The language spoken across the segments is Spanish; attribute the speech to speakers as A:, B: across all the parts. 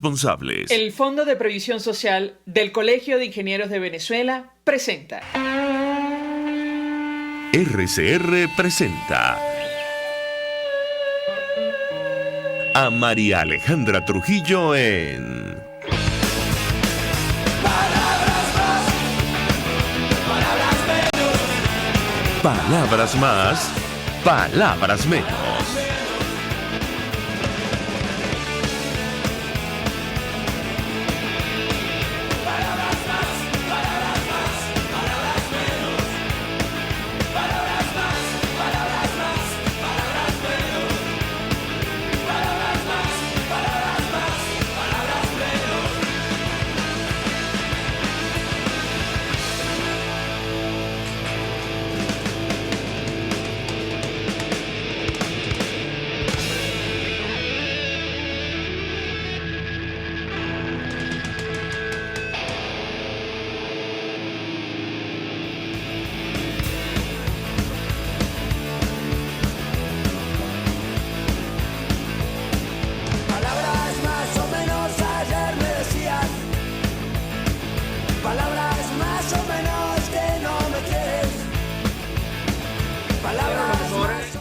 A: responsables.
B: El Fondo de Previsión Social del Colegio de Ingenieros de Venezuela presenta.
A: RCR presenta a María Alejandra Trujillo en Palabras más, palabras menos.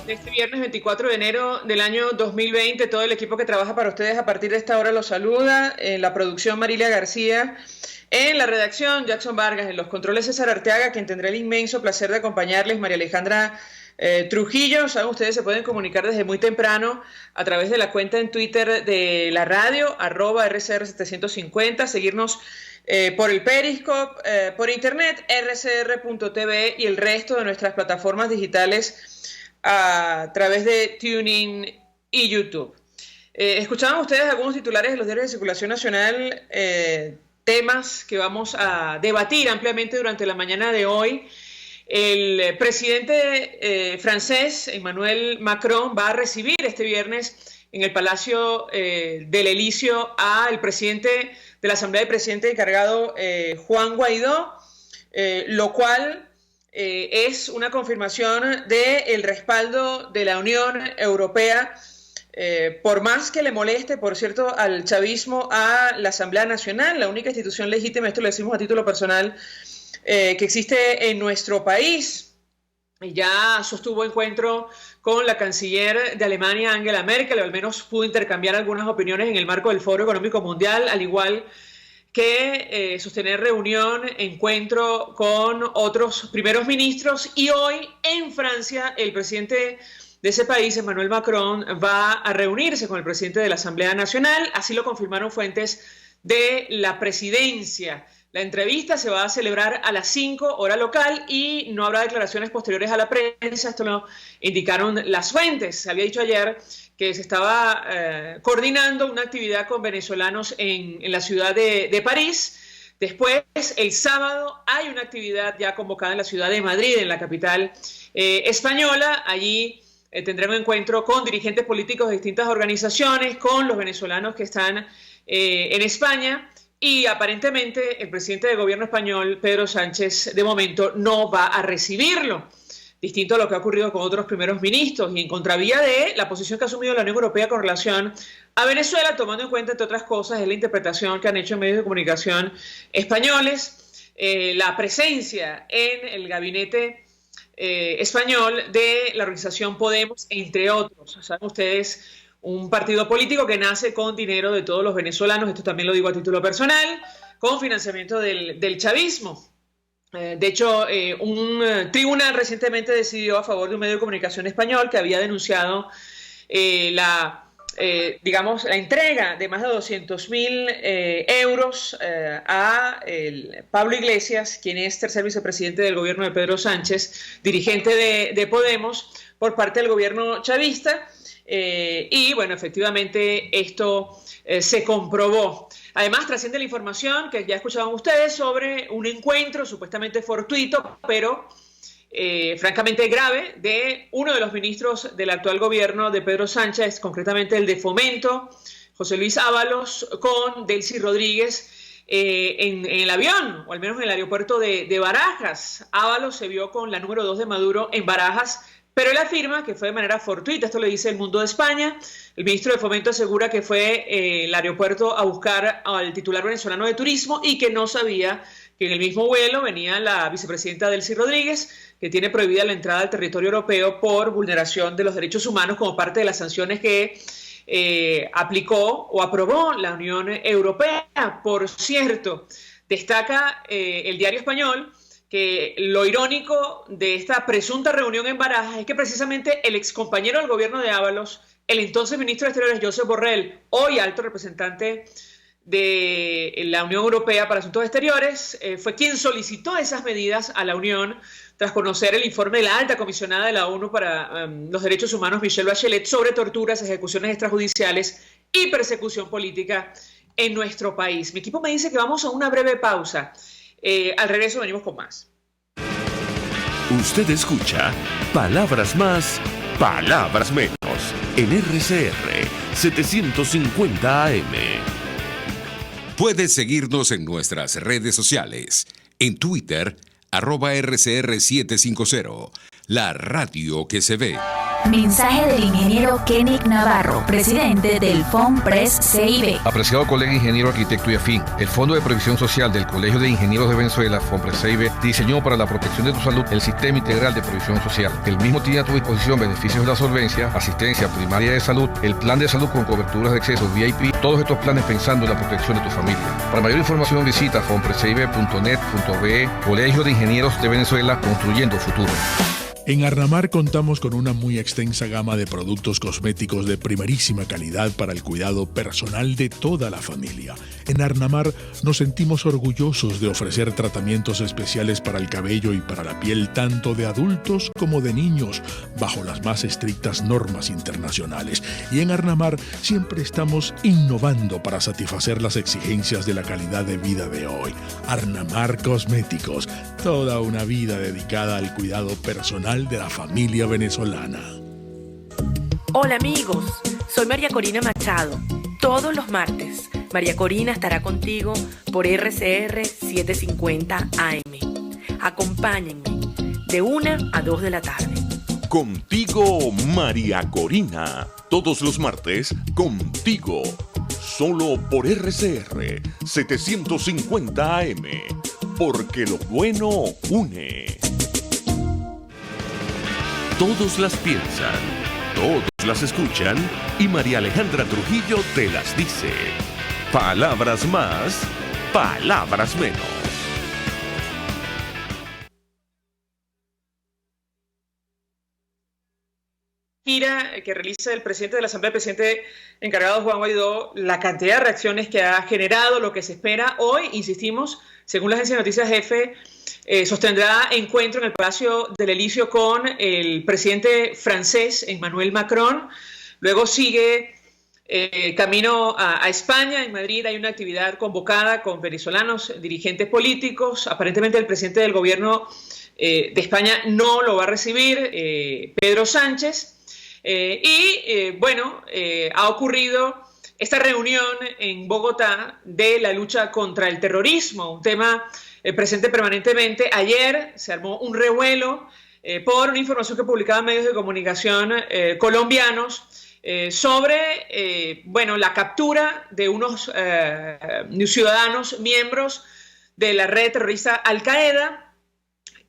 B: Este viernes 24 de enero del año 2020, todo el equipo que trabaja para ustedes a partir de esta hora los saluda. En la producción, Marilia García. En la redacción, Jackson Vargas. En los controles, César Arteaga, quien tendrá el inmenso placer de acompañarles, María Alejandra Trujillo. Saben, ustedes se pueden comunicar desde muy temprano a través de la cuenta en Twitter de la radio, @RCR750, seguirnos por el Periscope, por internet, rcr.tv y el resto de nuestras plataformas digitales a través de TuneIn y YouTube. Escuchaban ustedes algunos titulares de los diarios de circulación nacional, temas que vamos a debatir ampliamente durante la mañana de hoy. El presidente francés, Emmanuel Macron, va a recibir este viernes en el Palacio del Elíseo al presidente de la Asamblea de Presidentes encargado, Juan Guaidó, lo cual es una confirmación del respaldo de la Unión Europea, por más que le moleste, por cierto, al chavismo, a la Asamblea Nacional, la única institución legítima, esto lo decimos a título personal, que existe en nuestro país. Ya sostuvo encuentro con la canciller de Alemania, Angela Merkel, o al menos pudo intercambiar algunas opiniones en el marco del Foro Económico Mundial, al igual que sostener reunión, encuentro con otros primeros ministros. Y hoy en Francia el presidente de ese país, Emmanuel Macron, va a reunirse con el presidente de la Asamblea Nacional. Así lo confirmaron fuentes de la presidencia. La entrevista se va a celebrar a las 5 hora local y no habrá declaraciones posteriores a la prensa. Esto lo indicaron las fuentes. Se había dicho ayer que se estaba coordinando una actividad con venezolanos en la ciudad de París. Después, el sábado, hay una actividad ya convocada en la ciudad de Madrid, en la capital española. Allí tendrán un encuentro con dirigentes políticos de distintas organizaciones, con los venezolanos que están en España. Y aparentemente el presidente del gobierno español, Pedro Sánchez, de momento no va a recibirlo. Distinto a lo que ha ocurrido con otros primeros ministros y en contravía de la posición que ha asumido la Unión Europea con relación a Venezuela, tomando en cuenta, entre otras cosas, es la interpretación que han hecho en medios de comunicación españoles, la presencia en el gabinete español de la organización Podemos, entre otros. Saben ustedes, un partido político que nace con dinero de todos los venezolanos, esto también lo digo a título personal, con financiamiento del chavismo. De hecho, un tribunal recientemente decidió a favor de un medio de comunicación español que había denunciado la entrega de más de 200.000 euros a Pablo Iglesias, quien es tercer vicepresidente del gobierno de Pedro Sánchez, dirigente de Podemos, por parte del gobierno chavista. Y bueno, efectivamente esto se comprobó. Además, trasciende la información que ya escuchaban ustedes sobre un encuentro supuestamente fortuito, pero francamente grave, de uno de los ministros del actual gobierno de Pedro Sánchez, concretamente el de Fomento, José Luis Ábalos, con Delcy Rodríguez en el avión, o al menos en el aeropuerto de Barajas. Ábalos se vio con la número 2 de Maduro en Barajas, Pero él afirma que fue de manera fortuita, esto lo dice El Mundo de España. El ministro de Fomento asegura que fue el aeropuerto a buscar al titular venezolano de turismo y que no sabía que en el mismo vuelo venía la vicepresidenta Delcy Rodríguez, que tiene prohibida la entrada al territorio europeo por vulneración de los derechos humanos como parte de las sanciones que aplicó o aprobó la Unión Europea. Por cierto, destaca el diario español que lo irónico de esta presunta reunión en Barajas es que precisamente el excompañero del gobierno de Ábalos, el entonces ministro de Exteriores Josep Borrell, hoy alto representante de la Unión Europea para Asuntos Exteriores, fue quien solicitó esas medidas a la Unión tras conocer el informe de la alta comisionada de la ONU para los Derechos Humanos, Michelle Bachelet, sobre torturas, ejecuciones extrajudiciales y persecución política en nuestro país. Mi equipo me dice que vamos a una breve pausa. Al regreso venimos con más.
A: Usted escucha Palabras Más, Palabras Menos en RCR 750 AM.
C: Puedes seguirnos en nuestras redes sociales. En Twitter, @RCR750, la radio que se ve.
D: Mensaje del ingeniero Kenick Navarro, presidente del FOMPRES CIB.
E: Apreciado colega ingeniero, arquitecto y afín, el Fondo de Previsión Social del Colegio de Ingenieros de Venezuela, FOMPRES CIB, diseñó para la protección de tu salud el Sistema Integral de Previsión Social. El mismo tiene a tu disposición beneficios de la solvencia, asistencia primaria de salud, el plan de salud con coberturas de acceso VIP, todos estos planes pensando en la protección de tu familia. Para mayor información visita fomprescib.net.be, Colegio de Ingenieros de Venezuela, construyendo futuro.
F: En Arnamar contamos con una muy extensa gama de productos cosméticos de primerísima calidad para el cuidado personal de toda la familia. En Arnamar nos sentimos orgullosos de ofrecer tratamientos especiales para el cabello y para la piel tanto de adultos como de niños, bajo las más estrictas normas internacionales. Y en Arnamar siempre estamos innovando para satisfacer las exigencias de la calidad de vida de hoy. Arnamar Cosméticos, toda una vida dedicada al cuidado personal de la familia venezolana.
G: Hola amigos, soy María Corina Machado. Todos los martes, María Corina estará contigo por RCR 750 AM. Acompáñenme de 1 a 2 de la tarde.
A: Contigo, María Corina. Todos los martes, contigo. Solo por RCR 750 AM. Porque lo bueno une. Todos las piensan, todos las escuchan y María Alejandra Trujillo te las dice. Palabras más, palabras menos.
B: Gira que realiza el presidente de la Asamblea, el presidente encargado Juan Guaidó, la cantidad de reacciones que ha generado, lo que se espera hoy, insistimos, según la agencia de noticias EFE, sostendrá encuentro en el Palacio del Elíseo con el presidente francés Emmanuel Macron. Luego sigue camino a España. En Madrid hay una actividad convocada con venezolanos, dirigentes políticos. Aparentemente el presidente del gobierno de España no lo va a recibir, Pedro Sánchez. Ha ocurrido esta reunión en Bogotá de la lucha contra el terrorismo, un tema presente permanentemente. Ayer se armó un revuelo por una información que publicaban medios de comunicación colombianos sobre la captura de unos ciudadanos miembros de la red terrorista Al Qaeda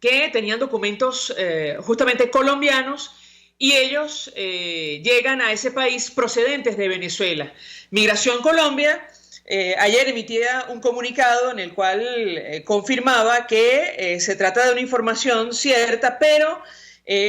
B: que tenían documentos justamente colombianos y ellos llegan a ese país procedentes de Venezuela. Migración Colombia ayer emitía un comunicado en el cual confirmaba que se trata de una información cierta, pero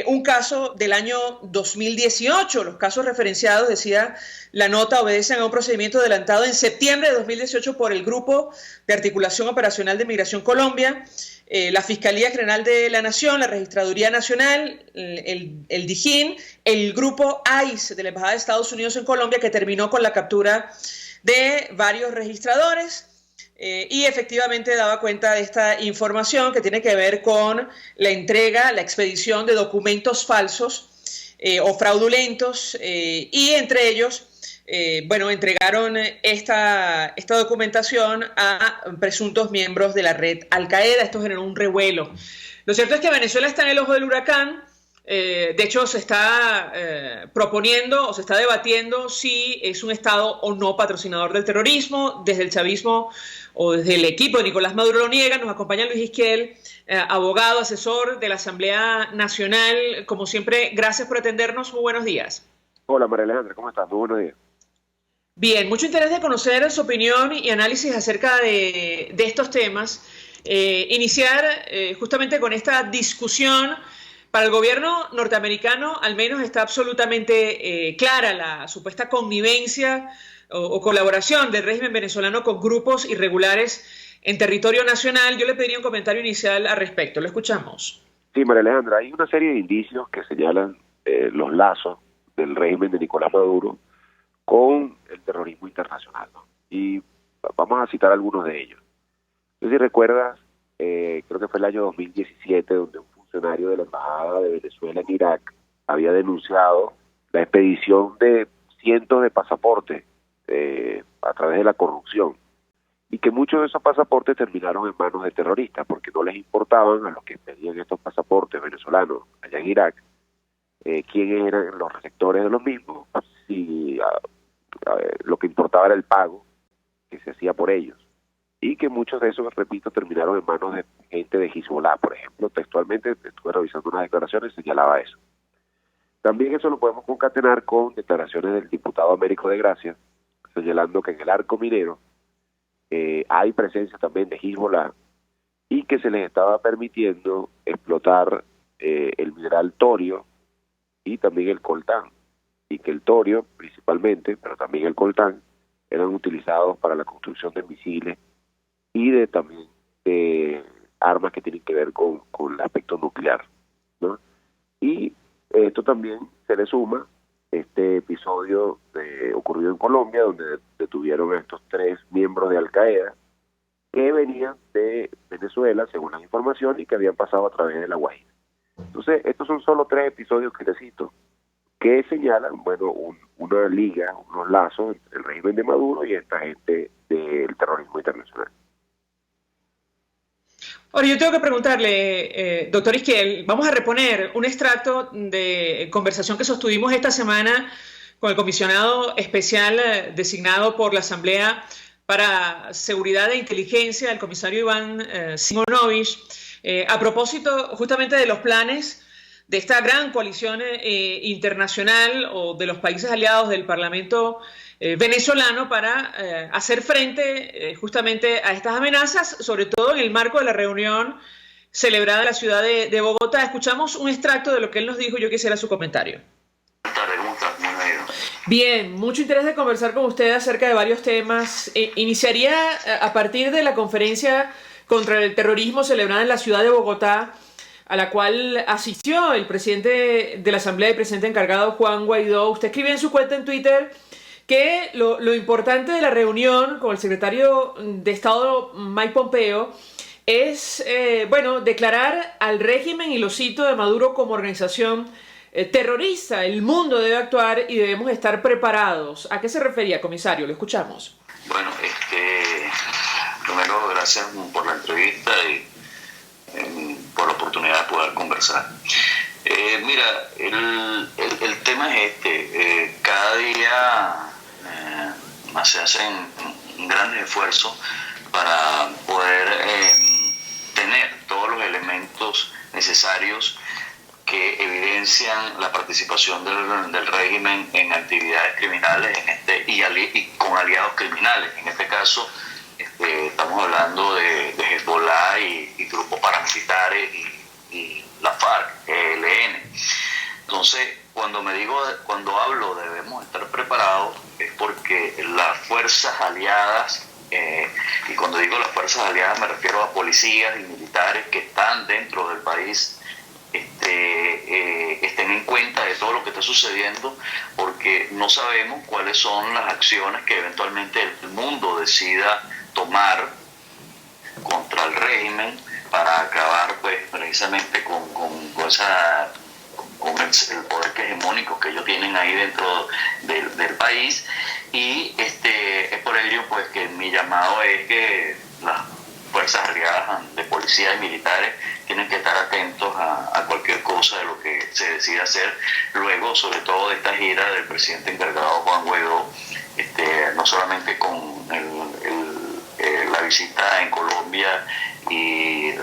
B: un caso del año 2018. Los casos referenciados, decía la nota, obedecen a un procedimiento adelantado en septiembre de 2018 por el Grupo de Articulación Operacional de Migración Colombia, la Fiscalía General de la Nación, la Registraduría Nacional, el DIJÍN, el Grupo ICE de la Embajada de Estados Unidos en Colombia, que terminó con la captura de varios registradores y efectivamente daba cuenta de esta información que tiene que ver con la entrega, la expedición de documentos falsos o fraudulentos y entre ellos, entregaron esta documentación a presuntos miembros de la red Al Qaeda. Esto generó un revuelo. Lo cierto es que Venezuela está en el ojo del huracán De hecho, se está proponiendo o se está debatiendo si es un Estado o no patrocinador del terrorismo. Desde el chavismo o desde el equipo de Nicolás Maduro lo niega. Nos acompaña Luis Isquiel, abogado, asesor de la Asamblea Nacional. Como siempre, gracias por atendernos. Muy buenos días.
H: Hola, María Alejandra, ¿cómo estás? Muy buenos días.
B: Bien, mucho interés de conocer su opinión y análisis acerca de estos temas. Iniciar justamente con esta discusión. Para el gobierno norteamericano, al menos está absolutamente clara la supuesta connivencia o colaboración del régimen venezolano con grupos irregulares en territorio nacional. Yo le pediría un comentario inicial al respecto. Lo escuchamos.
H: Sí, María Alejandra, hay una serie de indicios que señalan los lazos del régimen de Nicolás Maduro con el terrorismo internacional, ¿no? Y vamos a citar algunos de ellos. No sé si recuerdas, creo que fue el año 2017, donde un funcionario de la Embajada de Venezuela en Irak había denunciado la expedición de cientos de pasaportes a través de la corrupción, y que muchos de esos pasaportes terminaron en manos de terroristas porque no les importaban a los que pedían estos pasaportes venezolanos allá en Irak quiénes eran los receptores de los mismos, si lo que importaba era el pago que se hacía por ellos. Y que muchos de esos, repito, terminaron en manos de gente de Hezbollah, por ejemplo. Textualmente estuve revisando unas declaraciones y señalaba eso. También eso lo podemos concatenar con declaraciones del diputado Américo de Gracia, señalando que en el arco minero hay presencia también de Hezbollah y que se les estaba permitiendo explotar el mineral torio y también el coltán, y que el torio principalmente, pero también el coltán, eran utilizados para la construcción de misiles y también de armas que tienen que ver con el aspecto nuclear, ¿no? Y esto también se le suma este episodio ocurrido en Colombia, donde detuvieron a estos 3 miembros de Al Qaeda que venían de Venezuela, según las informaciones, y que habían pasado a través de La Guajira. Entonces, estos son solo 3 episodios que te cito, que señalan, bueno, una liga, unos lazos entre el régimen de Maduro y esta gente del terrorismo internacional.
B: Ahora, yo tengo que preguntarle, doctor Isquiel, vamos a reponer un extracto de conversación que sostuvimos esta semana con el comisionado especial designado por la Asamblea para Seguridad e Inteligencia, el comisario Iván Simonovich, a propósito justamente de los planes de esta gran coalición internacional o de los países aliados del Parlamento venezolano para hacer frente justamente a estas amenazas, sobre todo en el marco de la reunión celebrada en la ciudad de Bogotá. Escuchamos un extracto de lo que él nos dijo. Yo quisiera su comentario. Bien, mucho interés de conversar con usted acerca de varios temas. Iniciaría a partir de la conferencia contra el terrorismo celebrada en la ciudad de Bogotá, a la cual asistió el presidente de la Asamblea y presidente encargado Juan Guaidó. Usted escribió en su cuenta en Twitter que lo importante de la reunión con el secretario de Estado Mike Pompeo es, declarar al régimen, y lo cito, de Maduro como organización terrorista. El mundo debe actuar y debemos estar preparados. ¿A qué se refería, comisario? Lo escuchamos.
I: Bueno, primero, gracias por la entrevista y por la oportunidad de poder conversar. Mira, el tema es cada día se hacen grandes esfuerzos para poder tener todos los elementos necesarios que evidencian la participación del régimen en actividades criminales y con aliados criminales. En este caso, estamos hablando de Hezbollah y grupos paramilitares y la FARC, ELN. Entonces, cuando hablo de debemos estar preparados, es porque las fuerzas aliadas, y cuando digo las fuerzas aliadas me refiero a policías y militares que están dentro del país, estén en cuenta de todo lo que está sucediendo, porque no sabemos cuáles son las acciones que eventualmente el mundo decida tomar contra el régimen para acabar pues precisamente con el poder hegemónico que ellos tienen ahí dentro del país. Y es por ello pues que mi llamado es que fuerzas aliadas de policía y militares tienen que estar atentos a cualquier cosa de lo que se decida hacer luego, sobre todo de esta gira del presidente encargado Juan Guaidó, no solamente con la visita en Colombia y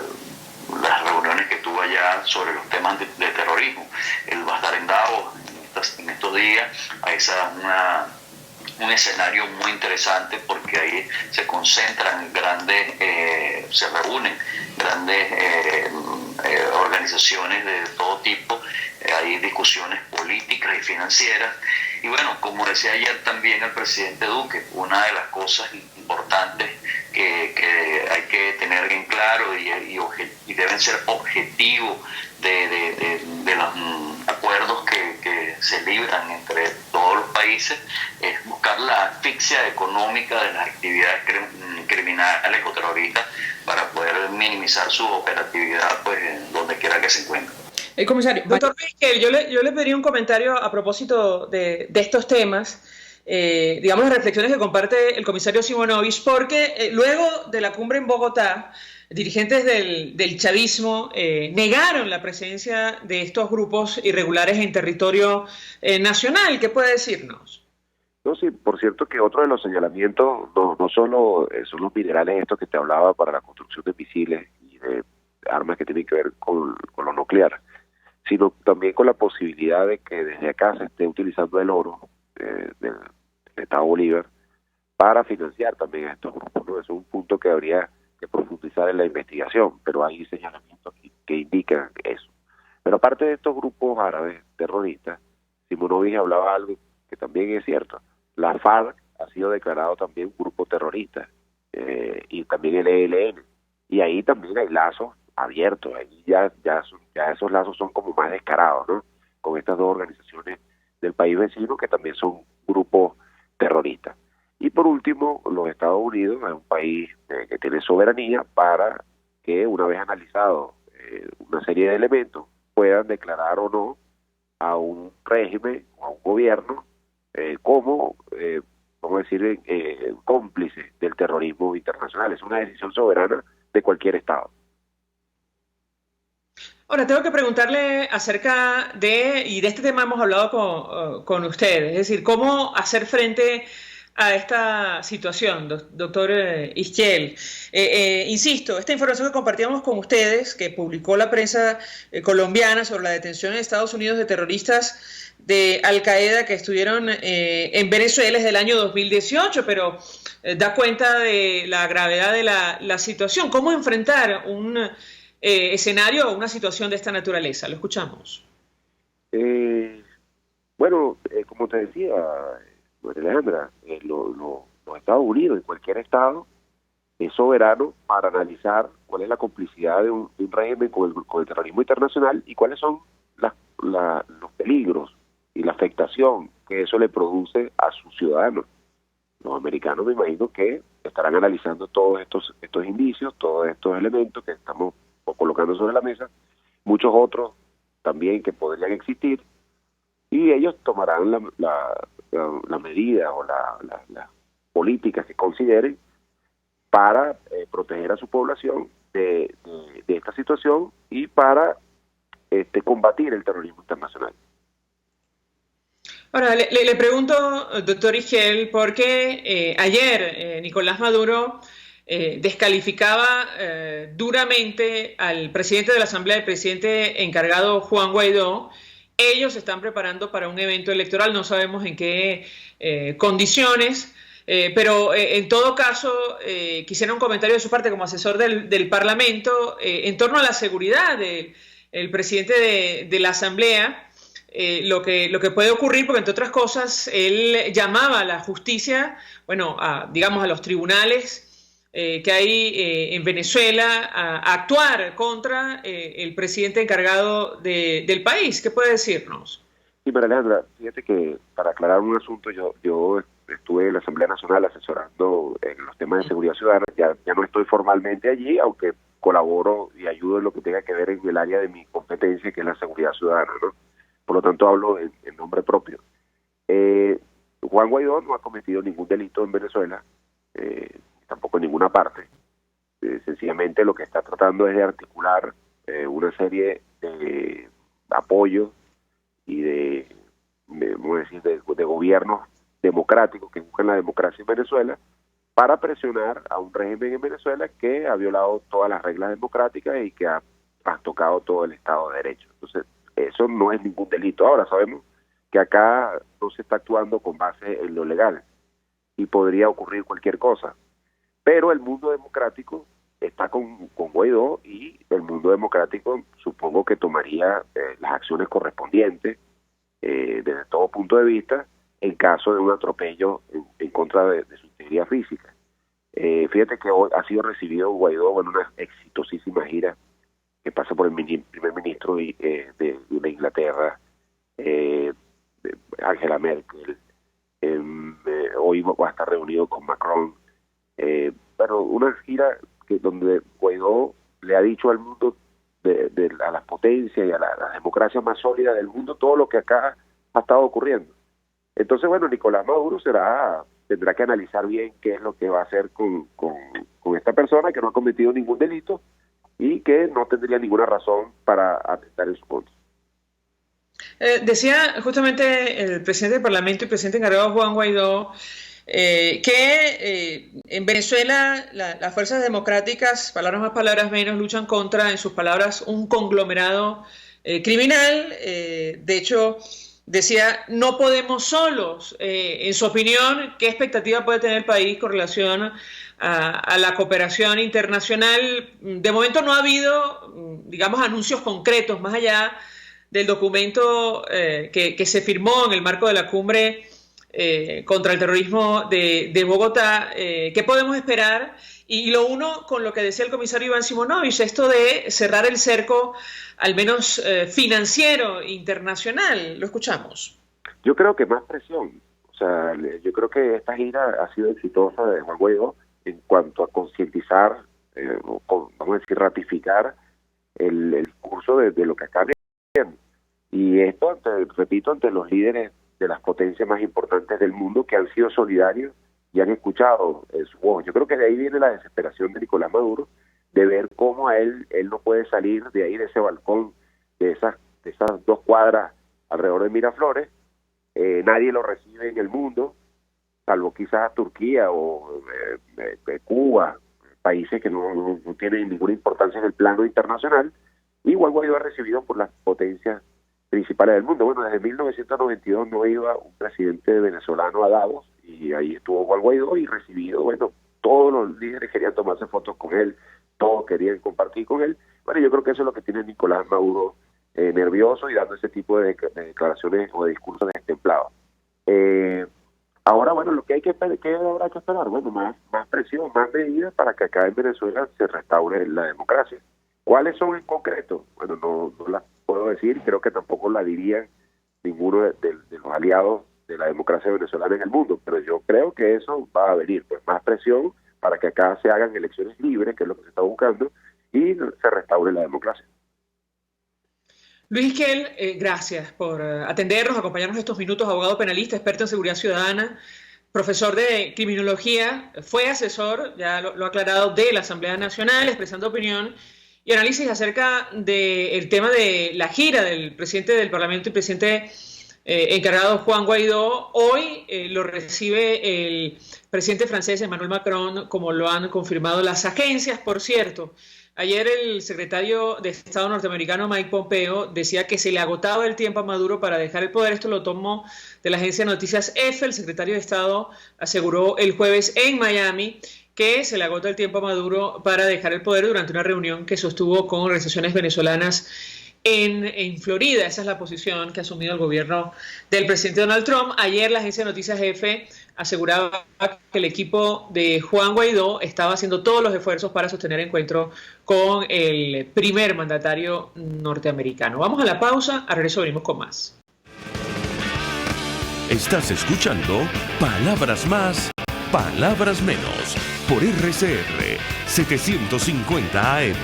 I: las reuniones que tuvo allá sobre los temas de terrorismo. Él va a estar en Davos en estos días, un escenario muy interesante porque ahí se concentran se reúnen grandes organizaciones de todo tipo, hay discusiones políticas y financieras. Y bueno, como decía ayer también el presidente Duque, una de las cosas importantes que hay que tener bien claro y deben ser objetivos de los acuerdos que se libran entre todos los países, es buscar la asfixia económica de las actividades criminales o terroristas para poder minimizar su operatividad pues en donde quiera que se encuentre.
B: Comisario, doctor Miguel, yo le pediría un comentario a propósito de estos temas, digamos las reflexiones que comparte el comisario Simonovich, porque luego de la cumbre en Bogotá, dirigentes del chavismo negaron la presencia de estos grupos irregulares en territorio nacional. ¿Qué puede decirnos?
H: No, sí, por cierto que otro de los señalamientos no solo son los minerales estos que te hablaba para la construcción de misiles y de armas que tienen que ver con lo nuclear, sino también con la posibilidad de que desde acá se esté utilizando el oro del Estado Bolívar para financiar también a estos grupos, ¿no? Es un punto que habría que profundizar en la investigación, pero hay señalamientos que indican eso. Pero aparte de estos grupos árabes terroristas, Simonovich hablaba algo que también es cierto. La FARC ha sido declarado también un grupo terrorista, y también el ELN, y ahí también hay lazos abiertos, ahí ya esos lazos son como más descarados, ¿no? Con estas dos organizaciones del país vecino que también son grupos terroristas. Y por último, los Estados Unidos es un país que tiene soberanía para que una vez analizado una serie de elementos puedan declarar o no a un régimen o a un gobierno como, vamos a decir, cómplice del terrorismo internacional. Es una decisión soberana de cualquier Estado.
B: Ahora, tengo que preguntarle acerca y de este tema hemos hablado con ustedes, es decir, cómo hacer frente a esta situación, doctor Izquiel. Insisto, esta información que compartíamos con ustedes, que publicó la prensa colombiana sobre la detención en Estados Unidos de terroristas de Al-Qaeda que estuvieron en Venezuela, es del año 2018, pero da cuenta de la gravedad de la situación. ¿Cómo enfrentar un escenario o una situación de esta naturaleza? Lo escuchamos.
H: Bueno, como te decía, María Alejandra, los Estados Unidos y cualquier Estado es soberano para analizar cuál es la complicidad de un régimen con el terrorismo internacional y cuáles son los peligros y la afectación que eso le produce a sus ciudadanos. Los americanos me imagino que estarán analizando todos estos indicios, todos estos elementos que estamos colocando sobre la mesa, muchos otros también que podrían existir, y ellos tomarán la medida o las políticas que consideren para proteger a su población de esta situación y para combatir el terrorismo internacional.
B: Ahora, le pregunto, doctor Izquiel, porque ayer Nicolás Maduro descalificaba duramente al presidente de la Asamblea, el presidente encargado Juan Guaidó. Ellos se están preparando para un evento electoral, no sabemos en qué condiciones, pero en todo caso quisiera un comentario de su parte como asesor del Parlamento en torno a la seguridad del presidente de la Asamblea. Lo que puede ocurrir, porque entre otras cosas él llamaba a la justicia, bueno, digamos a los tribunales que hay en Venezuela a actuar contra el presidente encargado del país. ¿Qué puede decirnos?
H: Sí, María Alejandra, fíjate que para aclarar un asunto, yo estuve en la Asamblea Nacional asesorando en los temas de seguridad ciudadana, ya no estoy formalmente allí, aunque colaboro y ayudo en lo que tenga que ver en el área de mi competencia, que es la seguridad ciudadana, ¿no? Por lo tanto hablo en nombre propio. Juan Guaidó no ha cometido ningún delito en Venezuela, tampoco en ninguna parte. sencillamente lo que está tratando es de articular una serie de apoyos y de gobiernos democráticos que buscan la democracia en Venezuela para presionar a un régimen en Venezuela que ha violado todas las reglas democráticas y que ha trastocado todo el Estado de Derecho. Entonces, eso no es ningún delito. Ahora sabemos que acá no se está actuando con base en lo legal y podría ocurrir cualquier cosa. Pero el mundo democrático está con Guaidó y el mundo democrático supongo que tomaría las acciones correspondientes desde todo punto de vista en caso de un atropello en contra de su integridad física. Fíjate que hoy ha sido recibido Guaidó en una exitosísima gira que pasa por el primer ministro de Inglaterra, Angela Merkel. Hoy va a estar reunido con Macron. Pero una gira donde Guaidó le ha dicho al mundo, a las potencias y a la democracia más sólida del mundo, todo lo que acá ha estado ocurriendo. Entonces, bueno, Nicolás Maduro tendrá que analizar bien qué es lo que va a hacer con esta persona que no ha cometido ningún delito y que no tendría ninguna razón para atentar en su contra.
B: Decía justamente el presidente del Parlamento y presidente encargado Juan Guaidó que en Venezuela las fuerzas democráticas, palabras más, palabras menos, luchan contra, en sus palabras, un conglomerado criminal. De hecho, decía, no podemos solos. En su opinión, ¿qué expectativa puede tener el país con relación a la cooperación internacional? De momento no ha habido, digamos, anuncios concretos, más allá del documento que se firmó en el marco de la cumbre contra el terrorismo de Bogotá. ¿Qué podemos esperar? Y lo uno con lo que decía el comisario Iván Simonovich, esto de cerrar el cerco, al menos financiero, internacional. Lo escuchamos.
H: Yo creo que más presión. O sea, yo creo que esta gira ha sido exitosa de Juan Guaidó en cuanto a concientizar, vamos a decir, ratificar el discurso de lo que acá viene. Y esto, repito, ante los líderes de las potencias más importantes del mundo que han sido solidarios y han escuchado su voz. Yo creo que de ahí viene la desesperación de Nicolás Maduro, de ver cómo él no puede salir de ahí, de ese balcón, de esas 2 cuadras alrededor de Miraflores. Nadie lo recibe en el mundo, salvo quizás Turquía o Cuba, países que no tienen ninguna importancia en el plano internacional. Igual Guaidó ha recibido por las potencias principales del mundo. Bueno, desde 1992 no iba un presidente venezolano a Davos y ahí estuvo Juan Guaidó y recibido, bueno, todos los líderes querían tomarse fotos con él, todos querían compartir con él. Bueno, yo creo que eso es lo que tiene Nicolás Maduro nervioso y dando ese tipo de declaraciones o de discursos destemplados. Ahora, bueno, lo que hay que esperar, ¿qué habrá que esperar? Bueno, más presión, más medidas para que acá en Venezuela se restaure la democracia. ¿Cuáles son en concreto? Bueno, no las puedo decir, creo que tampoco la dirían ninguno de los aliados de la democracia venezolana en el mundo, pero yo creo que eso va a venir, pues más presión para que acá se hagan elecciones libres, que es lo que se está buscando, y se restaure la democracia.
B: Luis Esquel, gracias por atendernos, acompañarnos estos minutos, abogado penalista, experto en seguridad ciudadana, profesor de criminología, fue asesor, ya lo ha aclarado, de la Asamblea Nacional, expresando opinión y análisis acerca del tema de la gira del presidente del Parlamento y presidente encargado Juan Guaidó. Hoy lo recibe el presidente francés Emmanuel Macron, como lo han confirmado las agencias. Por cierto, ayer el secretario de Estado norteamericano Mike Pompeo decía que se le agotaba el tiempo a Maduro para dejar el poder. Esto lo tomó de la agencia de noticias EFE. El secretario de Estado aseguró el jueves en Miami que se le agota el tiempo a Maduro para dejar el poder durante una reunión que sostuvo con organizaciones venezolanas en Florida. Esa es la posición que ha asumido el gobierno del presidente Donald Trump. Ayer la agencia de noticias EFE aseguraba que el equipo de Juan Guaidó estaba haciendo todos los esfuerzos para sostener el encuentro con el primer mandatario norteamericano. Vamos a la pausa, al regreso venimos con más.
A: Estás escuchando Palabras Más, Palabras Menos, por RCR 750 AM.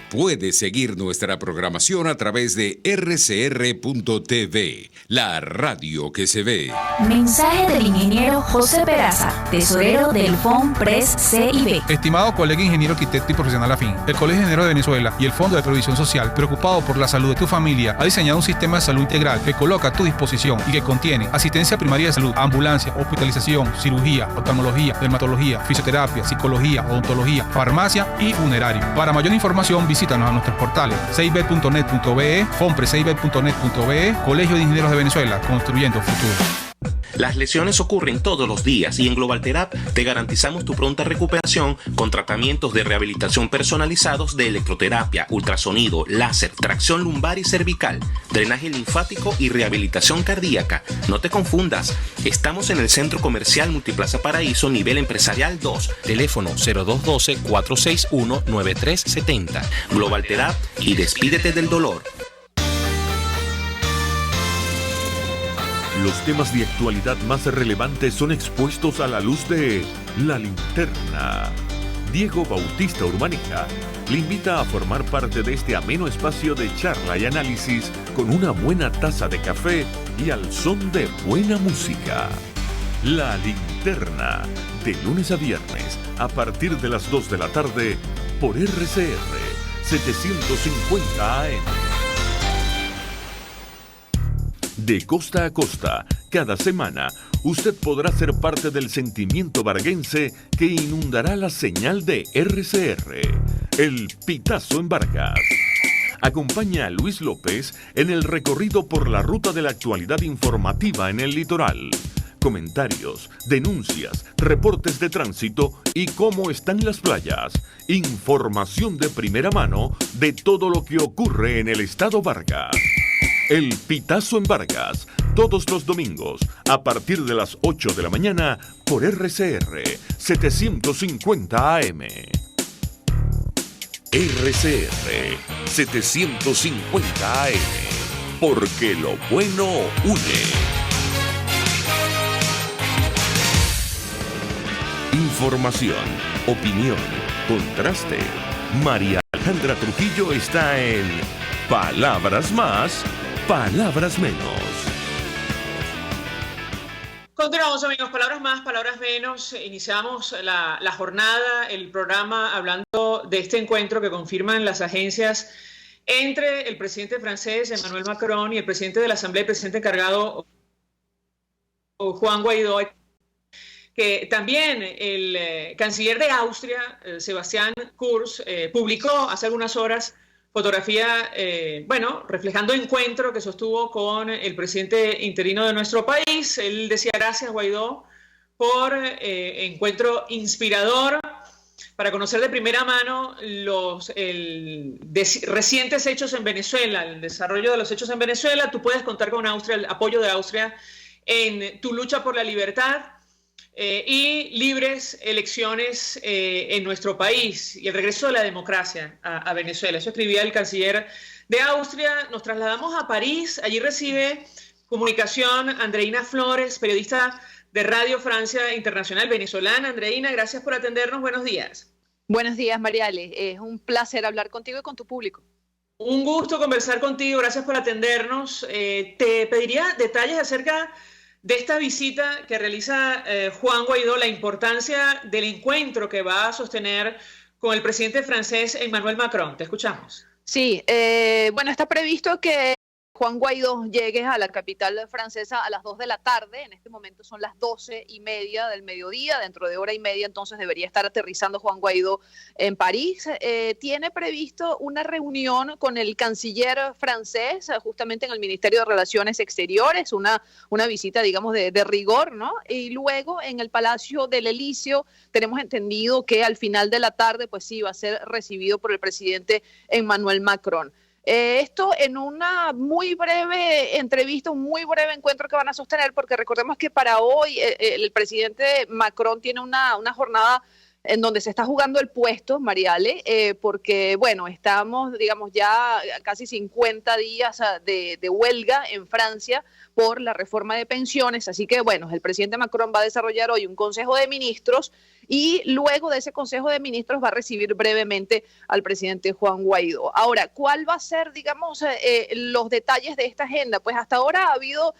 C: Puedes seguir nuestra programación a través de rcr.tv, la radio que se ve.
D: Mensaje del ingeniero José Peraza, tesorero del FOMPRES CIB.
J: Estimado colega ingeniero, arquitecto y profesional afín, el Colegio de Ingenieros de Venezuela y el Fondo de Previsión Social, preocupado por la salud de tu familia, ha diseñado un sistema de salud integral que coloca a tu disposición y que contiene asistencia primaria de salud, ambulancia, hospitalización, cirugía, oftalmología, dermatología, fisioterapia, psicología, odontología, farmacia y funerario. Para mayor información, visítanos a nuestros portales cib.net.be, fomprescib.net.be, Colegio de Ingenieros de Venezuela, construyendo futuro.
K: Las lesiones ocurren todos los días y en GlobalTherap te garantizamos tu pronta recuperación con tratamientos de rehabilitación personalizados de electroterapia, ultrasonido, láser, tracción lumbar y cervical, drenaje linfático y rehabilitación cardíaca. No te confundas, estamos en el Centro Comercial Multiplaza Paraíso, nivel empresarial 2, teléfono 0212-461-9370. GlobalTherap y despídete del dolor.
A: Los temas de actualidad más relevantes son expuestos a la luz de La Linterna. Diego Bautista Urbaneja le invita a formar parte de este ameno espacio de charla y análisis con una buena taza de café y al son de buena música. La Linterna, de lunes a viernes, a partir de las 2 de la tarde, por RCR 750 AM. De costa a costa, cada semana, usted podrá ser parte del sentimiento varguense que inundará la señal de RCR, el Pitazo en Vargas. Acompaña a Luis López en el recorrido por la ruta de la actualidad informativa en el litoral. Comentarios, denuncias, reportes de tránsito y cómo están las playas. Información de primera mano de todo lo que ocurre en el estado Vargas. El Pitazo en Vargas, todos los domingos, a partir de las 8 de la mañana, por RCR 750 AM. RCR 750 AM, porque lo bueno une. Información, opinión, contraste. María Alejandra Trujillo está en Palabras Más, Palabras Menos.
B: Continuamos, amigos. Palabras más, palabras menos. Iniciamos la jornada, el programa, hablando de este encuentro que confirman las agencias entre el presidente francés, Emmanuel Macron, y el presidente de la Asamblea, el presidente encargado, Juan Guaidó, que también el canciller de Austria, Sebastián Kurz, publicó hace algunas horas fotografía, reflejando encuentro que sostuvo con el presidente interino de nuestro país. Él decía gracias, Guaidó, por encuentro inspirador para conocer de primera mano los recientes hechos en Venezuela, el desarrollo de los hechos en Venezuela. Tú puedes contar con Austria, el apoyo de Austria en tu lucha por la libertad y libres elecciones en nuestro país y el regreso de la democracia a Venezuela. Eso escribía el canciller de Austria. Nos trasladamos a París. Allí recibe comunicación Andreina Flores, periodista de Radio Francia Internacional venezolana. Andreina, gracias por atendernos. Buenos días.
L: Buenos días, Mariale. Es un placer hablar contigo y con tu público.
B: Un gusto conversar contigo. Gracias por atendernos. Te pediría detalles acerca de esta visita que realiza Juan Guaidó, la importancia del encuentro que va a sostener con el presidente francés Emmanuel Macron. Te escuchamos.
L: Sí, está previsto que Juan Guaidó llegue a la capital francesa a las 2 de la tarde. En este momento son las 12:30 del mediodía. Dentro de hora y media entonces debería estar aterrizando Juan Guaidó en París. Tiene previsto una reunión con el canciller francés, justamente en el Ministerio de Relaciones Exteriores, una visita, digamos, de rigor, ¿no? Y luego en el Palacio del Elíseo tenemos entendido que al final de la tarde, pues sí, va a ser recibido por el presidente Emmanuel Macron. Esto en una muy breve entrevista, un muy breve encuentro que van a sostener, porque recordemos que para hoy el presidente Macron tiene una jornada en donde se está jugando el puesto, Mariale, porque, estamos, digamos, ya casi 50 días de huelga en Francia por la reforma de pensiones. Así que, bueno, el presidente Macron va a desarrollar hoy un Consejo de Ministros y luego de ese Consejo de Ministros va a recibir brevemente al presidente Juan Guaidó. Ahora, ¿cuál va a ser, digamos, los detalles de esta agenda? Pues hasta ahora ha habido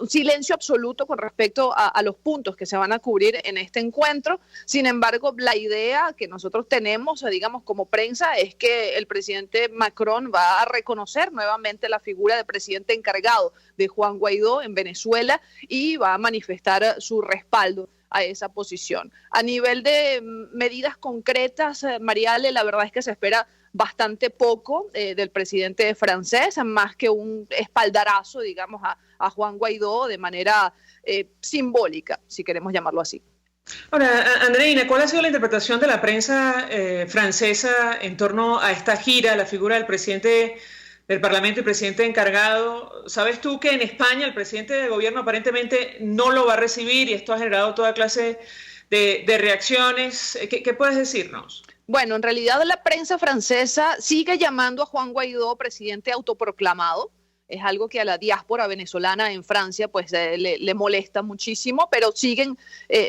L: un silencio absoluto con respecto a los puntos que se van a cubrir en este encuentro. Sin embargo, la idea que nosotros tenemos, digamos, como prensa, es que el presidente Macron va a reconocer nuevamente la figura de presidente encargado de Juan Guaidó en Venezuela y va a manifestar su respaldo a esa posición. A nivel de medidas concretas, Mariale, la verdad es que se espera bastante poco del presidente francés, más que un espaldarazo, digamos, a Juan Guaidó de manera simbólica, si queremos llamarlo así.
B: Ahora, Andreina, ¿cuál ha sido la interpretación de la prensa francesa en torno a esta gira, la figura del presidente del Parlamento y presidente encargado? ¿Sabes tú que en España el presidente de gobierno aparentemente no lo va a recibir y esto ha generado toda clase de reacciones? ¿Qué puedes decirnos?
L: Bueno, en realidad la prensa francesa sigue llamando a Juan Guaidó presidente autoproclamado. Es algo que a la diáspora venezolana en Francia pues le molesta muchísimo, pero siguen,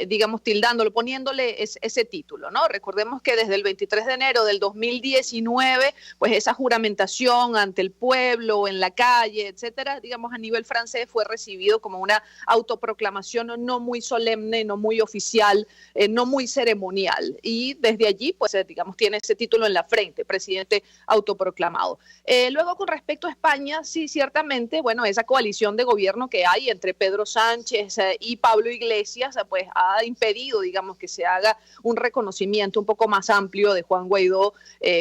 L: digamos, tildándolo, poniéndole ese título, ¿no? Recordemos que desde el 23 de enero del 2019, pues esa juramentación ante el pueblo, en la calle, etcétera, digamos, a nivel francés fue recibido como una autoproclamación no muy solemne, no muy oficial, no muy ceremonial. Y desde allí, pues, digamos, tiene ese título en la frente, presidente autoproclamado. Luego, con respecto a España, sí, ciertamente, bueno, esa coalición de gobierno que hay entre Pedro Sánchez y Pablo Iglesias, pues ha impedido, digamos, que se haga un reconocimiento un poco más amplio de Juan Guaidó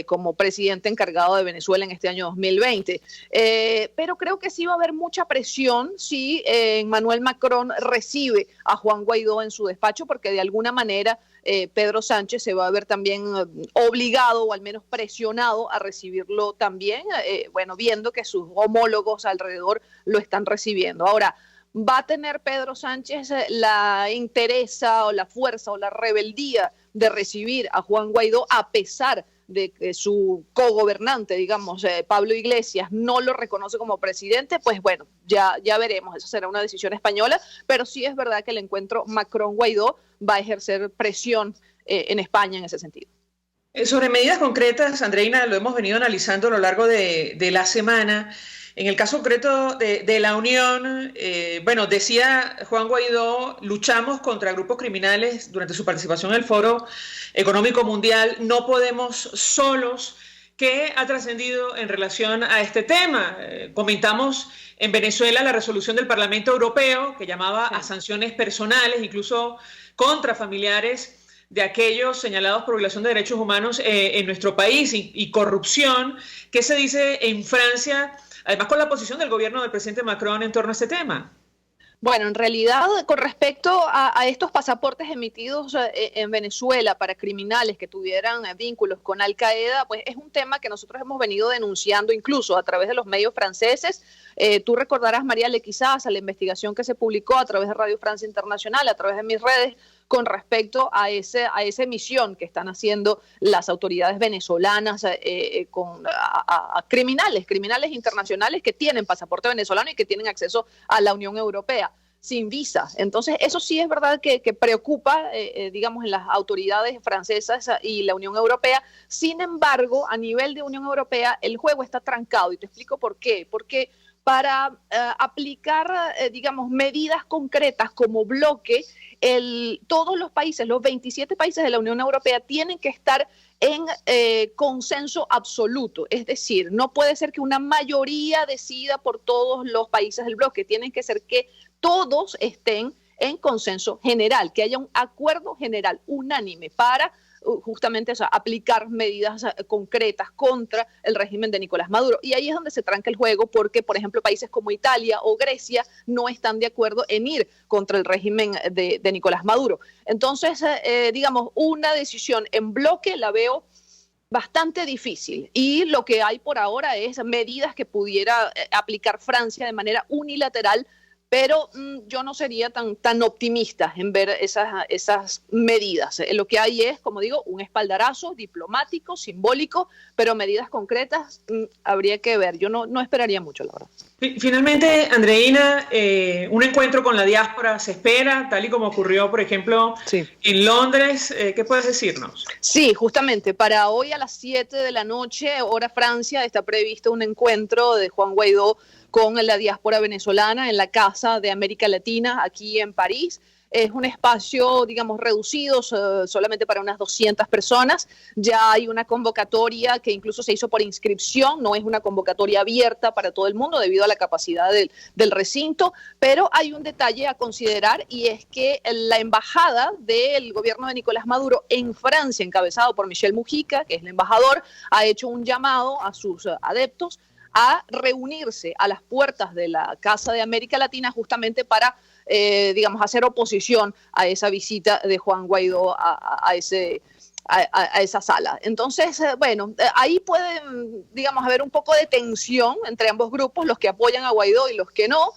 L: como presidente encargado de Venezuela en este año 2020. Pero creo que sí va a haber mucha presión si Emmanuel Macron recibe a Juan Guaidó en su despacho, porque de alguna manera Pedro Sánchez se va a ver también obligado o al menos presionado a recibirlo también, bueno, viendo que sus homólogos alrededor lo están recibiendo. Ahora, ¿va a tener Pedro Sánchez la interesa o la fuerza o la rebeldía de recibir a Juan Guaidó a pesar de que su cogobernante, digamos, Pablo Iglesias, no lo reconoce como presidente? Pues bueno, ya veremos, eso será una decisión española, pero sí es verdad que el encuentro Macron-Guaidó va a ejercer presión en España en ese sentido.
B: Sobre medidas concretas, Andreina, lo hemos venido analizando a lo largo de la semana. En el caso concreto de la Unión, bueno, decía Juan Guaidó, luchamos contra grupos criminales durante su participación en el Foro Económico Mundial, no podemos solos. ¿Qué ha trascendido en relación a este tema? Comentamos en Venezuela la resolución del Parlamento Europeo que llamaba a sanciones personales, incluso contra familiares de aquellos señalados por violación de derechos humanos en nuestro país y corrupción. ¿Qué se dice en Francia? Además, con la posición del gobierno del presidente Macron en torno a este tema.
L: Bueno, en realidad, con respecto a estos pasaportes emitidos en Venezuela para criminales que tuvieran vínculos con Al Qaeda, pues es un tema que nosotros hemos venido denunciando incluso a través de los medios franceses. Tú recordarás, Mariale, quizás a la investigación que se publicó a través de Radio Francia Internacional, a través de mis redes, con respecto a esa emisión que están haciendo las autoridades venezolanas a criminales internacionales que tienen pasaporte venezolano y que tienen acceso a la Unión Europea sin visa. Entonces, eso sí es verdad que preocupa, digamos, en las autoridades francesas y la Unión Europea. Sin embargo, a nivel de Unión Europea, el juego está trancado y te explico por qué. Porque para aplicar, digamos, medidas concretas como bloque, todos los países, los 27 países de la Unión Europea tienen que estar en consenso absoluto. Es decir, no puede ser que una mayoría decida por todos los países del bloque. Tienen que ser que todos estén en consenso general, que haya un acuerdo general unánime para justamente, o sea, aplicar medidas concretas contra el régimen de Nicolás Maduro. Y ahí es donde se tranca el juego porque, por ejemplo, países como Italia o Grecia no están de acuerdo en ir contra el régimen de Nicolás Maduro. Entonces, digamos, una decisión en bloque la veo bastante difícil. Y lo que hay por ahora es medidas que pudiera aplicar Francia de manera unilateral, pero yo no sería tan optimista en ver esas medidas. Lo que hay es, como digo, un espaldarazo diplomático, simbólico, pero medidas concretas habría que ver. Yo no esperaría mucho, la verdad.
B: Finalmente, Andreina, un encuentro con la diáspora se espera, tal y como ocurrió, por ejemplo, en Londres. ¿Qué puedes decirnos?
L: Sí, justamente, para hoy a las 7 de la noche, hora Francia, está previsto un encuentro de Juan Guaidó con la diáspora venezolana en la Casa de América Latina, aquí en París. Es un espacio, digamos, reducido, solamente para unas 200 personas. Ya hay una convocatoria que incluso se hizo por inscripción, no es una convocatoria abierta para todo el mundo debido a la capacidad del recinto, pero hay un detalle a considerar y es que la embajada del gobierno de Nicolás Maduro en Francia, encabezado por Michel Mujica, que es el embajador, ha hecho un llamado a sus adeptos a reunirse a las puertas de la Casa de América Latina justamente para digamos, hacer oposición a esa visita de Juan Guaidó a esa sala. Entonces, bueno, ahí puede, digamos, haber un poco de tensión entre ambos grupos, los que apoyan a Guaidó y los que no.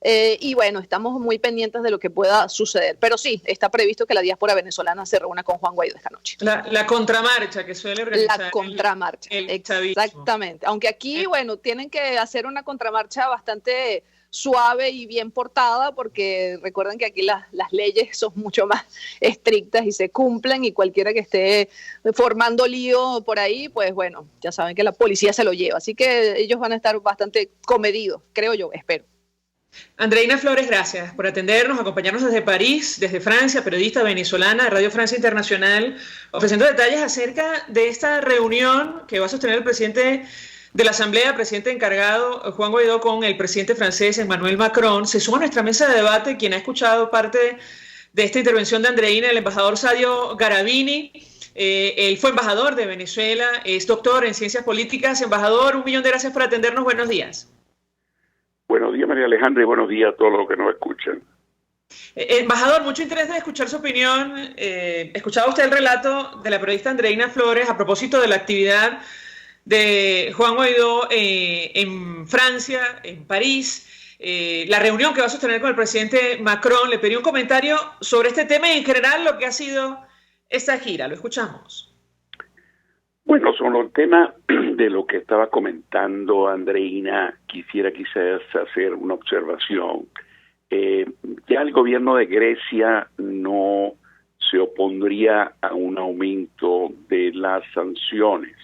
L: Y bueno, estamos muy pendientes de lo que pueda suceder. Pero sí, está previsto que la diáspora venezolana se reúna con Juan Guaidó esta noche.
B: La contramarcha que suele organizar.
L: La contramarcha, exactamente. Aunque aquí, bueno, tienen que hacer una contramarcha bastante suave y bien portada, porque recuerden que aquí las leyes son mucho más estrictas y se cumplen, y cualquiera que esté formando lío por ahí, pues bueno, ya saben que la policía se lo lleva. Así que ellos van a estar bastante comedidos, creo yo, espero.
B: Andreina Flores, gracias por atendernos, acompañarnos desde París, desde Francia, periodista venezolana de Radio Francia Internacional, ofreciendo detalles acerca de esta reunión que va a sostener el presidente de la Asamblea, presidente encargado Juan Guaidó, con el presidente francés Emmanuel Macron. Se suma a nuestra mesa de debate quien ha escuchado parte de esta intervención de Andreina, el embajador Sadio Garavini. Él fue embajador de Venezuela, es doctor en ciencias políticas. Embajador, 1 millón de gracias por atendernos. Buenos días.
M: Buenos días, María Alejandra, y buenos días a todos los que nos escuchan.
B: Embajador, mucho interés de escuchar su opinión. Escuchaba usted el relato de la periodista Andreina Flores a propósito de la actividad de Juan Guaidó en Francia, en París, la reunión que va a sostener con el presidente Macron. Le pedí un comentario sobre este tema y en general lo que ha sido esta gira. Lo escuchamos.
M: Bueno, sobre el tema de lo que estaba comentando Andreina, quisiera quizás hacer una observación. Ya el gobierno de Grecia no se opondría a un aumento de las sanciones.